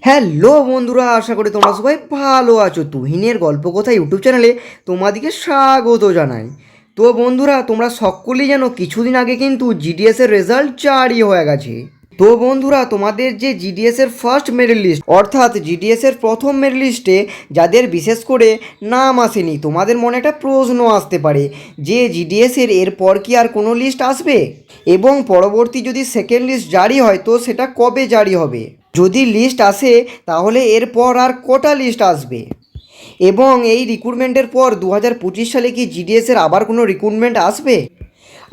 Hello বন্ধুরা, আশা করি তোমরা সবাই ভালো আছো। তুহিনের গল্প কথা ইউটিউব চ্যানেলে তোমাদেরকে স্বাগত জানাই। তো বন্ধুরা, তোমরা সকলেই জানো কিছুদিন আগে কিন্তু জিডিএস এর রেজাল্ট জারি হয়ে গেছে। তো বন্ধুরা, তোমাদের যে জিডিএস এর ফার্স্ট মেরিট লিস্ট অর্থাৎ জিডিএস এর প্রথম মেরিট লিস্টে যাদের বিশেষ করে নাম আসেনি, তোমাদের মনে একটা প্রশ্ন আসতে পারে যে জিডিএস এর এরপর কি আর কোনো লিস্ট আসবে, এবং পরবর্তী যদি সেকেন্ড লিস্ট জারি হয় তো সেটা কবে জারি হবে, যদি লিস্ট আসে তাহলে এরপর আর কটা লিস্ট আসবে, এবং এই রিক্রুটমেন্টের পর 2025 সালে কি জিডিএসের আবার কোনো রিক্রুটমেন্ট আসবে,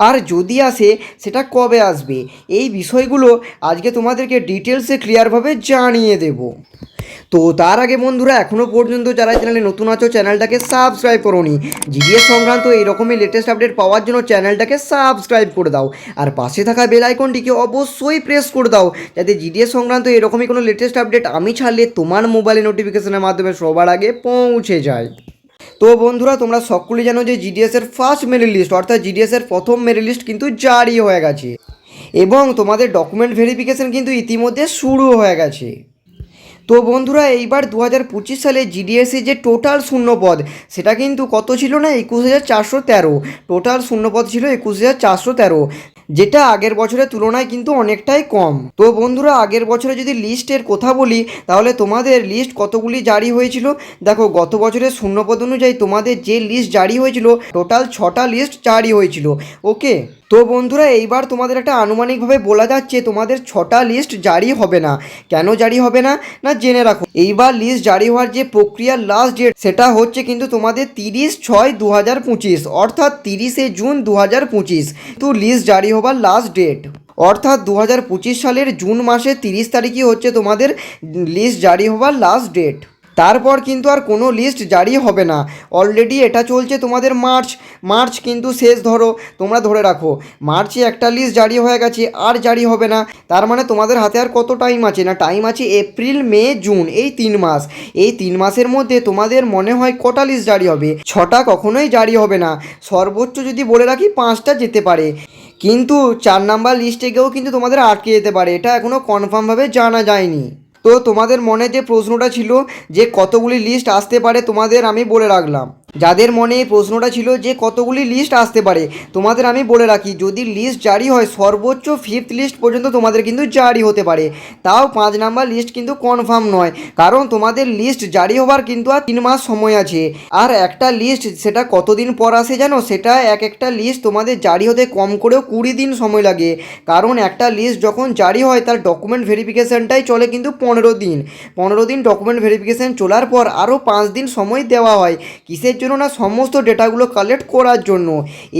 আর যদি আসে সেটা কবে আসবে, এই বিষয়গুলো আজকে তোমাদেরকে ডিটেলসে ক্লিয়ারভাবে জানিয়ে দেব। তো তার আগে বন্ধুরা, এখনও পর্যন্ত যারা চ্যানেলে নতুন আছো চ্যানেলটাকে সাবস্ক্রাইব করোনি, জিডিএস সংক্রান্ত এইরকমই লেটেস্ট আপডেট পাওয়ার জন্য চ্যানেলটাকে সাবস্ক্রাইব করে দাও, আর পাশে থাকা বেল আইকনটিকে অবশ্যই প্রেস করে দাও যাতে জিডিএস সংক্রান্ত এরকমই কোনো লেটেস্ট আপডেট আমি ছাড়লে তোমার মোবাইলে নোটিফিকেশনের মাধ্যমে সবার আগে পৌঁছে যায়। তো বন্ধুরা, তোমরা সকলেই জানো যে জিডিএস এর ফার্স্ট মেরিট লিস্ট অর্থাৎ জিডিএস এর প্রথম মেরিট লিস্ট কিন্তু জারি হয়ে গেছে, এবং তোমাদের ডকুমেন্ট ভেরিফিকেশন কিন্তু ইতিমধ্যে শুরু হয়ে গেছে। তো বন্ধুরা, এইবার 2025 সালে জিডিএসে যে টোটাল শূন্যপদ সেটা কিন্তু কত ছিল না, 21,413। টোটাল শূন্যপদ ছিল 21,413, যেটা আগের বছরের তুলনায় কিন্তু অনেকটাই কম। তো বন্ধুরা, আগের বছরে যদি লিস্টের কথা বলি তাহলে তোমাদের লিস্ট কতগুলি জারি হয়েছিল, দেখো গত বছরের শূন্যপদ অনুযায়ী তোমাদের যে লিস্ট জারি হয়েছিল টোটাল 6টা লিস্ট জারি হয়েছিল। ওকে, তো বন্ধুরা, এইবার তোমাদের একটা আনুমানিকভাবে বলা যাচ্ছে তোমাদের 6টা লিস্ট জারি হবে না। কেন জারি হবে না, না জেনে রাখো। এইবার লিস্ট জারি হওয়ার যে প্রক্রিয়ার লাস্ট ডেট সেটা হচ্ছে কিন্তু তোমাদের 30/6/2025 অর্থাৎ 30শে জুন 2025 তো লিস্ট জারি হবার লাস্ট ডেট। অর্থাৎ 2025 সালের জুন মাসের 30 তারিখই হচ্ছে তোমাদের লিস্ট জারি হবার লাস্ট ডেট। তারপর কিন্তু আর কোনো লিস্ট জারি হবে না। অলরেডি এটা চলছে তোমাদের মার্চ কিন্তু শেষ, তোমরা ধরে রাখো মার্চে একটা লিস্ট জারি হয়ে গেছে, আর জারি হবে না। তার মানে তোমাদের হাতে আর কত টাইম আছে, না টাইম আছে এপ্রিল মে জুন, এই 3 মাস। এই 3 মাসের মধ্যে তোমাদের মনে হয় কটা লিস্ট জারি হবে? 6টা কখনোই জারি হবে না, সর্বোচ্চ যদি বলে রাখি 5টা যেতে পারে, কিন্তু 4 নাম্বার লিস্টে গিয়েও কিন্তু তোমাদের আটকে যেতে পারে, এটা এখনও কনফার্মভাবে জানা যায়নি। তো তোমাদের মনে যে প্রশ্নটা ছিল যে কতগুলি লিস্ট আসতে পারে, তোমাদের আমি বলে রাখলাম। যাদের মনে এই প্রশ্নটা ছিল যে কতগুলি লিস্ট আসতে পারে, তোমাদের আমি বলে রাখি যদি লিস্ট জারি হয় সর্বোচ্চ 5th লিস্ট পর্যন্ত তোমাদের কিন্তু জারি হতে পারে, তাও 5 নাম্বার লিস্ট কিন্তু কনফার্ম নয়, কারণ তোমাদের লিস্ট জারি হবার কিন্তু আর 3 মাস সময় আছে। আর একটা লিস্ট সেটা কতদিন পর আসে জানো, সেটা একটা লিস্ট তোমাদের জারি হতে কম করেও 20 দিন সময় লাগে, কারণ একটা লিস্ট যখন জারি হয় তার ডকুমেন্ট ভেরিফিকেশানটাই চলে কিন্তু 15 দিন ডকুমেন্ট ভেরিফিকেশান চলার পর আরও 5 দিন সময় দেওয়া হয়, কিসের জন্য না সমস্ত ডেটাগুলো কালেক্ট করার জন্য।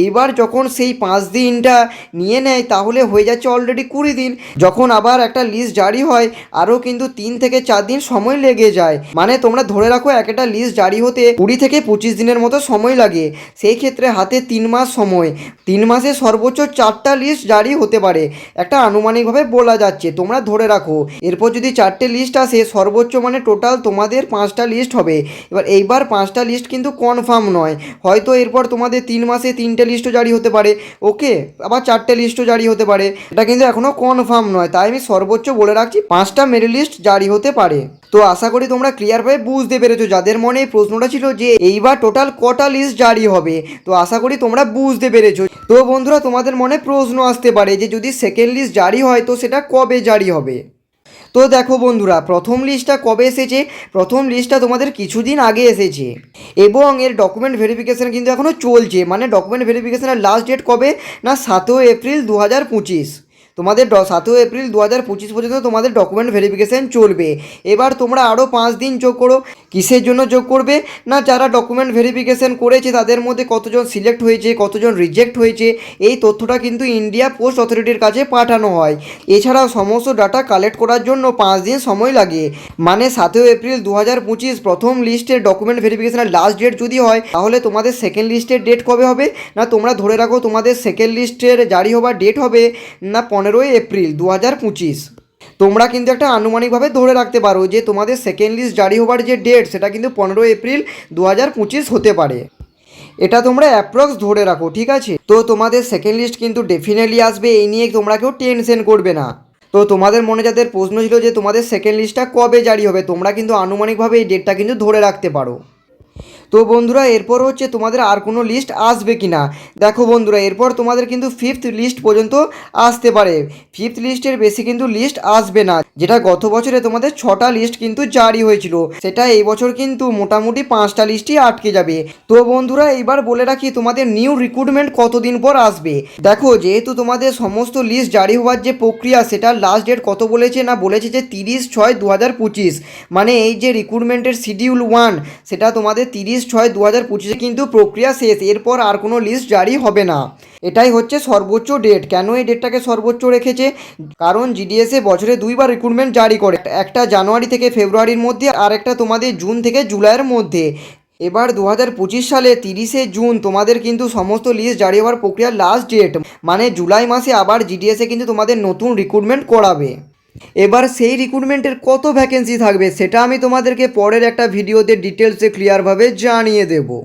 এইবার যখন সেই 5 দিনটা নিয়ে নেয় তাহলে হয়ে যাচ্ছে অলরেডি 20 দিন। যখন আবার একটা লিস্ট জারি হয় আরও কিন্তু 3 থেকে 4 দিন সময় লেগে যায়, মানে তোমরা ধরে রাখো একটা লিস্ট জারি হতে 20 থেকে 25 দিনের মতো সময় লাগে। সেই ক্ষেত্রে হাতে 3 মাস সময়, 3 মাসে সর্বোচ্চ 4টা লিস্ট জারি হতে পারে, একটা আনুমানিকভাবে বলা যাচ্ছে, তোমরা ধরে রাখো। এরপর যদি 4টে লিস্ট আসে সর্বোচ্চ মানে টোটাল তোমাদের 5টা লিস্ট হবে। এইবার 5টা লিস্ট কিন্তু কনফার্ম নয়, হয়তো এরপর তোমাদের 3 মাসে 3টে লিস্টও জারি হতে পারে, ওকে, আবার 4টে লিস্টও জারি হতে পারে, এটা কিন্তু এখনও কনফার্ম নয়। তাই আমি সর্বোচ্চ বলে রাখছি 5টা মেরিট লিস্ট জারি হতে পারে। তো আশা করি তোমরা ক্লিয়ারভাবে বুঝতে পেরেছো। যাদের মনে এই প্রশ্নটা ছিল যে এইবার টোটাল কটা লিস্ট জারি হবে, তো আশা করি তোমরা বুঝতে পেরেছো। তো বন্ধুরা, তোমাদের মনে প্রশ্ন আসতে পারে যে যদি সেকেন্ড লিস্ট জারি হয় তো সেটা কবে জারি হবে। তো দেখো বন্ধুরা, প্রথম লিস্টটা কবে এসেছে, প্রথম লিস্টটা তোমাদের কিছুদিন আগে এসেছে, এবং এর ডকুমেন্ট ভেরিফিকেশান কিন্তু এখনও চলছে। মানে ডকুমেন্ট ভেরিফিকেশানের লাস্ট ডেট কবে, না 7 এপ্রিল 2025। তোমাদের 7 এপ্রিল 2025 পর্যন্ত তোমাদের ডকুমেন্ট ভেরিফিকেশান চলবে। এবার তোমরা আরও 5 দিন যোগ করো, কিসের জন্য যোগ করবে, না যারা ডকুমেন্ট ভেরিফিকেশান করেছে তাদের মধ্যে কতজন সিলেক্ট হয়েছে কতজন রিজেক্ট হয়েছে এই তথ্যটা কিন্তু ইন্ডিয়া পোস্ট অথরিটির কাছে পাঠানো হয়। এছাড়াও সমস্ত ডাটা কালেক্ট করার জন্য 5 দিন সময় লাগে। মানে 7 এপ্রিল 2025 প্রথম লিস্টের ডকুমেন্ট ভেরিফিকেশানের লাস্ট ডেট যদি হয় তাহলে তোমাদের সেকেন্ড লিস্টের ডেট কবে হবে, না তোমরা ধরে রাখো তোমাদের সেকেন্ড লিস্টের জারি হবার ডেট হবে না 15 এপ্রিল 2025। তোমরা কিন্তু একটা আনুমানিকভাবে ধরে রাখতে পারো যে তোমাদের সেকেন্ড লিস্ট জারি হবার যে ডেট সেটা কিন্তু 15 এপ্রিল 2025 হতে পারে, এটা তোমরা অ্যাপ্রক্স ধরে রাখো, ঠিক আছে। তো তোমাদের সেকেন্ড লিস্ট কিন্তু ডেফিনেটলি আসবে, এই নিয়ে তোমরা কেউ টেনশন করবে না। তো তোমাদের মনে যাদের প্রশ্ন ছিল যে তোমাদের সেকেন্ড লিস্টটা কবে জারি হবে, তোমরা কিন্তু আনুমানিকভাবে এই ডেটটা কিন্তু ধরে রাখতে পারো। তো বন্ধুরা এরপর হচ্ছে তোমাদের আর কোনো লিস্ট আসবে কি না। দেখো বন্ধুরা, এরপর তোমাদের কিন্তু ফিফথ লিস্ট পর্যন্ত আসতে পারে। ফিফথ লিস্টের বেশি কিন্তু লিস্ট আসবে না। যেটা গত বছরে তোমাদের 6টা লিস্ট কিন্তু জারি হয়েছিল, সেটা এই বছর কিন্তু মোটামুটি 5টা লিস্টই আটকে যাবে। তো বন্ধুরা এইবার বলে রাখি তোমাদের নিউ রিক্রুটমেন্ট কতদিন পর আসবে। দেখো, যেহেতু তোমাদের সমস্ত লিস্ট জারি হওয়ার যে প্রক্রিয়া সেটার লাস্ট ডেট কত বলেছে না, বলেছে যে 30/6/2025। মানে এই যে রিক্রুটমেন্টের শিডিউল 1 সেটা তোমাদের 30/6/2025 কিন্তু প্রক্রিয়া শেষ। এরপর আর কোনো লিস্ট জারি হবে না। এটাই হচ্ছে সর্বোচ্চ ডেট। কেন এই ডেটটাকে সর্বোচ্চ রেখেছে? কারণ জিডিএসএ বছরে 2বার রিক্রুটমেন্ট জারি করে, একটা জানুয়ারি থেকে ফেব্রুয়ারির মধ্যে আর একটা তোমাদের জুন থেকে জুলাইয়ের মধ্যে। এবার 2025 সালে 30শে জুন তোমাদের কিন্তু সমস্ত লিস্ট জারি হওয়ার প্রক্রিয়ার লাস্ট ডেট। মানে জুলাই মাসে আবার জিডিএসএ কিন্তু তোমাদের নতুন রিক্রুটমেন্ট করাবে। এবার সেই রিক্রুটমেন্টের কত ভ্যাকেন্সি থাকবে সেটা আমি তোমাদেরকে পরের একটা ভিডিওতে ডিটেলসে ক্লিয়ারভাবে জানিয়ে দেবো।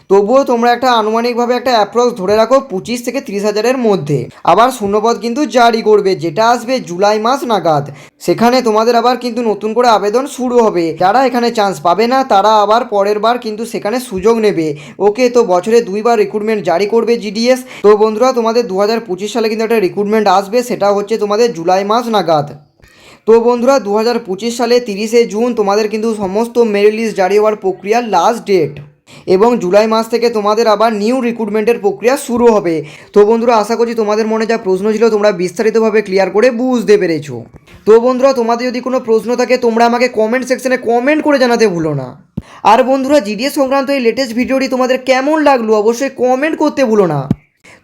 তবুও তোমরা একটা আনুমানিকভাবে একটা অ্যাপ্রক্স ধরে রাখো 25 থেকে 30 হাজারের মধ্যে। আবার শূন্যপদ কিন্তু জারি করবে, যেটা আসবে জুলাই মাস নাগাদ। সেখানে তোমাদের আবার কিন্তু নতুন করে আবেদন শুরু হবে। যারা এখানে চান্স পাবে না তারা আবার পরের বার কিন্তু সেখানে সুযোগ নেবে। ওকে, তো বছরে 2বার রিক্রুটমেন্ট জারি করবে জিডিএস। তো বন্ধুরা তোমাদের 2025 সালে কিন্তু একটা রিক্রুটমেন্ট আসবে, সেটা হচ্ছে তোমাদের জুলাই মাস নাগাদ। তো বন্ধুরা 2025 সালে 30শে জুন তোমাদের কিন্তু সমস্ত মেরিট লিস্ট জারি হওয়ার প্রক্রিয়ার লাস্ট ডেট, এবং জুলাই মাস থেকে তোমাদের আবার নিউ রিক্রুটমেন্টের প্রক্রিয়া শুরু হবে। তো বন্ধুরা আশা করছি তোমাদের মনে যা প্রশ্ন ছিল তোমরা বিস্তারিতভাবে ক্লিয়ার করে বুঝতে পেরেছো। তো বন্ধুরা তোমাদের যদি কোনো প্রশ্ন থাকে তোমরা আমাকে কমেন্ট সেকশনে কমেন্ট করে জানাতে ভুলো না। আর বন্ধুরা জিডিএস সংক্রান্ত এই লেটেস্ট ভিডিওটি তোমাদের কেমন লাগলো অবশ্যই কমেন্ট করতে ভুলো না।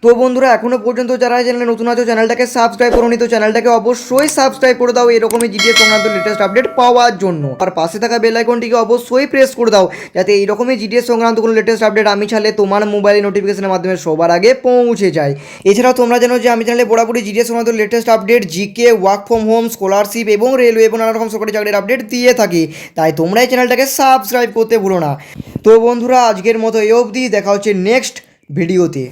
তো বন্ধুরা এখনও পর্যন্ত যারা চ্যানেলে নতুন আছো চ্যানেলটাকে সাবস্ক্রাইব করোনি, তো চ্যানেলটাকে অবশ্যই সাবস্ক্রাইব করে দাও এরকমই জিডিএস সংক্রান্ত লেটেস্ট আপডেট পাওয়ার জন্য। আর পাশে থাকা বেল আইকনটিকে অবশ্যই প্রেস করে দাও যাতে এইরকমই জিডিএস সংক্রান্ত কোনো লেটেস্ট আপডেট আমি ছাড়লে তোমার মোবাইলে নোটিফিকেশনের মাধ্যমে সবার আগে পৌঁছে যায়। এছাড়াও তোমরা জানো যে আমি চ্যানেলে বরাবরই জিডিএস সংক্রান্ত latest update, GK, work from home, scholarship এবং রেলওয়ে এবং নানা রকম সরকারি চাকরির আপডেট দিয়ে থাকি। তাই তোমরা এই চ্যানেলটাকে সাবস্ক্রাইব করতে ভুলো না। তো বন্ধুরা আজকের মতো এই অবধি, দেখা হচ্ছে নেক্সট ভিডিওতে।